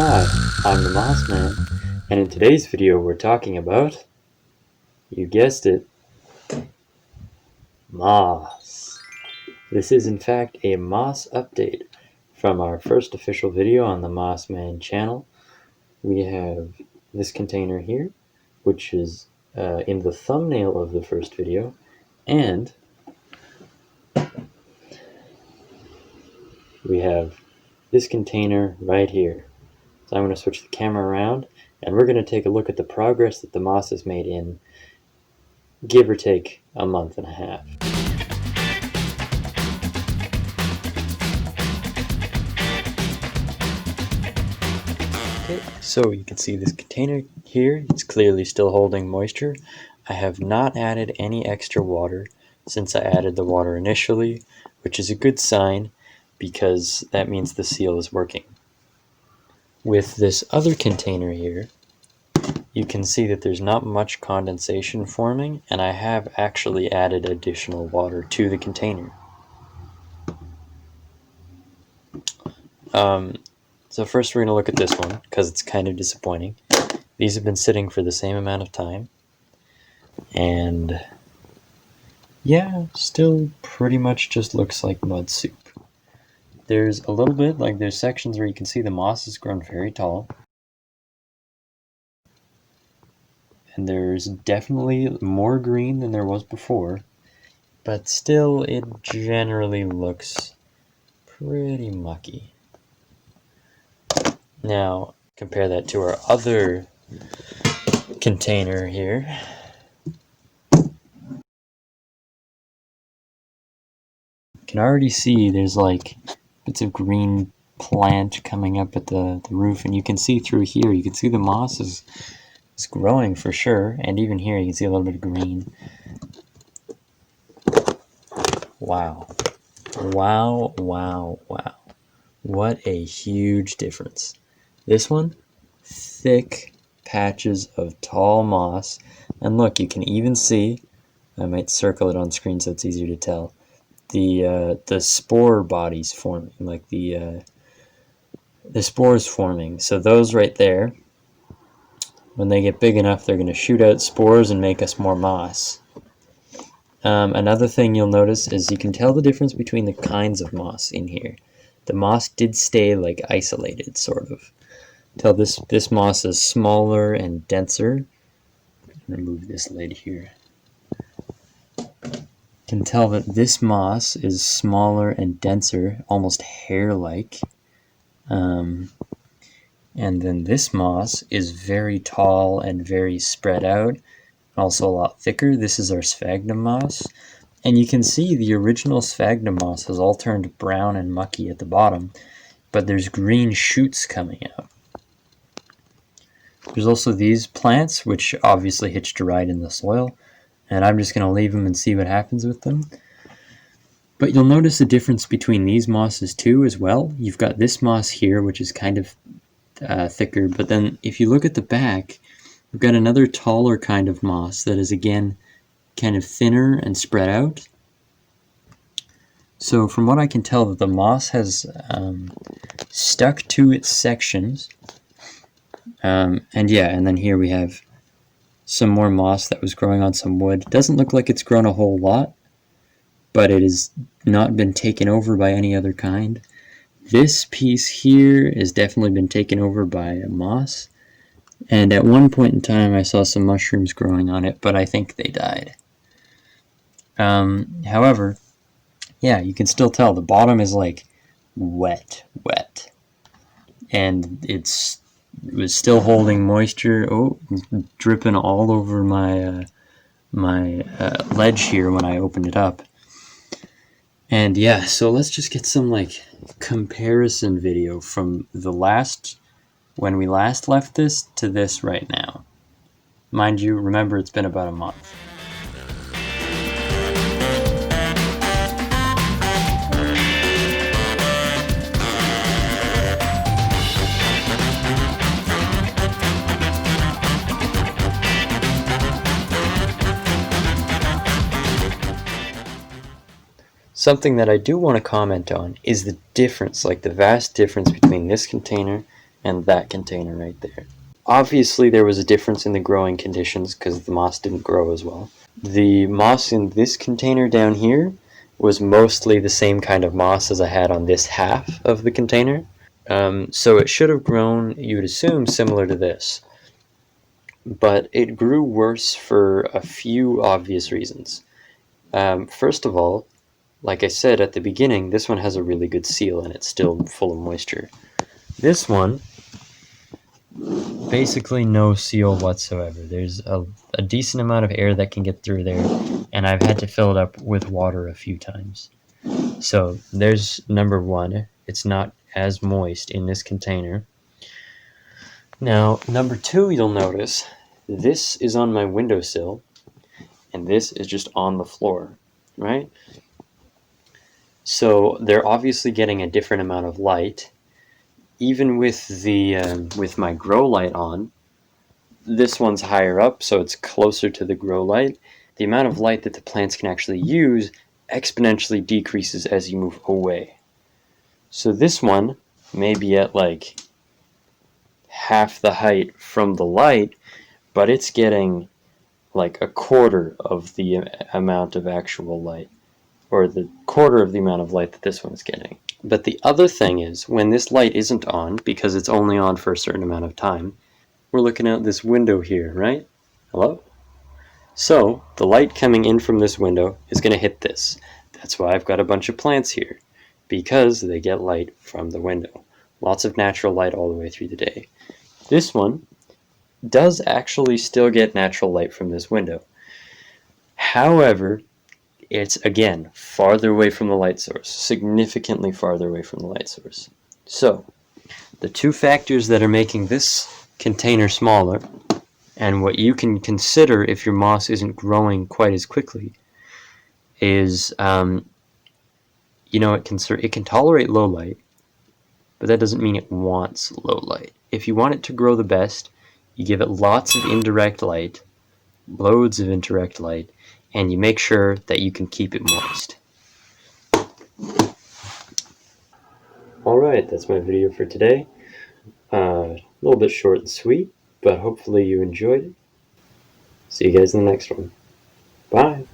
Hi, I'm the Moss Man, and in today's video we're talking about, you guessed it, moss. This is in fact a moss update from our first official video on the Moss Man channel. We have this container here, which is in the thumbnail of the first video, and we have this container right here. So I'm going to switch the camera around, and we're going to take a look at the progress that the moss has made in, give or take, a month and a half. Okay, so you can see this container here, it's clearly still holding moisture. I have not added any extra water since I added the water initially, which is a good sign because that means the seal is working. With this other container here, you can see that there's not much condensation forming, and I have actually added additional water to the container. So first we're going to look at this one, because it's kind of disappointing. These have been sitting for the same amount of time, and yeah, still pretty much just looks like mud soup. There's a little bit, like there's sections where you can see the moss has grown very tall. And there's definitely more green than there was before, but still it generally looks pretty mucky. Now, compare that to our other container here. You can already see there's like bits of green plant coming up at the roof, and you can see through here, you can see the moss is growing for sure, and even here you can see a little bit of green. Wow. Wow, wow, wow. What a huge difference. This one, thick patches of tall moss, and look, you can even see, I might circle it on screen so it's easier to tell, the spore bodies forming, like the spores forming. So those right there, when they get big enough, they're going to shoot out spores and make us more moss. Another thing you'll notice is you can tell the difference between the kinds of moss in here. The moss did stay like isolated, sort of. Tell this moss is smaller and denser. Remove this lid here. Can tell that this moss is smaller and denser, almost hair-like. And then this moss is very tall and very spread out, also a lot thicker. This is our sphagnum moss. And you can see the original sphagnum moss has all turned brown and mucky at the bottom, but there's green shoots coming out. There's also these plants, which obviously hitched a ride in the soil, and I'm just going to leave them and see what happens with them. But you'll notice a difference between these mosses too as well. You've got this moss here, which is kind of thicker, but then if you look at the back, we've got another taller kind of moss that is again kind of thinner and spread out. So from what I can tell, that the moss has stuck to its sections. And then here we have some more moss that was growing on some wood. It doesn't look like it's grown a whole lot, but it has not been taken over by any other kind. This piece here has definitely been taken over by a moss. And at one point in time I saw some mushrooms growing on it, but I think they died. However, yeah, you can still tell the bottom is like wet. And it was still holding moisture. Oh, dripping all over my ledge here when I opened it up. And yeah, so let's just get some like comparison video from when we last left this to this right now. Mind you, remember it's been about a month. Something that I do want to comment on is the difference, like the vast difference between this container and that container right there. Obviously, there was a difference in the growing conditions because the moss didn't grow as well. The moss in this container down here was mostly the same kind of moss as I had on this half of the container. So it should have grown, you would assume, similar to this. But it grew worse for a few obvious reasons. First of all, like I said at the beginning, this one has a really good seal and it's still full of moisture. This one, basically no seal whatsoever. There's a decent amount of air that can get through there, and I've had to fill it up with water a few times. So there's number one. It's not as moist in this container. Now, number two, you'll notice this is on my windowsill, and this is just on the floor, right? So they're obviously getting a different amount of light. Even with with my grow light on, this one's higher up, so it's closer to the grow light. The amount of light that the plants can actually use exponentially decreases as you move away. So this one may be at like half the height from the light, but it's getting like a quarter of the amount of actual light, or the quarter of the amount of light that this one is getting. But the other thing is, when this light isn't on, because it's only on for a certain amount of time, we're looking out this window here, right? Hello? So the light coming in from this window is going to hit this. That's why I've got a bunch of plants here, because they get light from the window. Lots of natural light all the way through the day. This one does actually still get natural light from this window. However, it's, again, farther away from the light source, significantly farther away from the light source. So, the two factors that are making this container smaller, and what you can consider if your moss isn't growing quite as quickly, is, it can tolerate low light, but that doesn't mean it wants low light. If you want it to grow the best, you give it lots of indirect light, loads of indirect light, and you make sure that you can keep it moist. Alright, that's my video for today. A little bit short and sweet, but hopefully you enjoyed it. See you guys in the next one. Bye!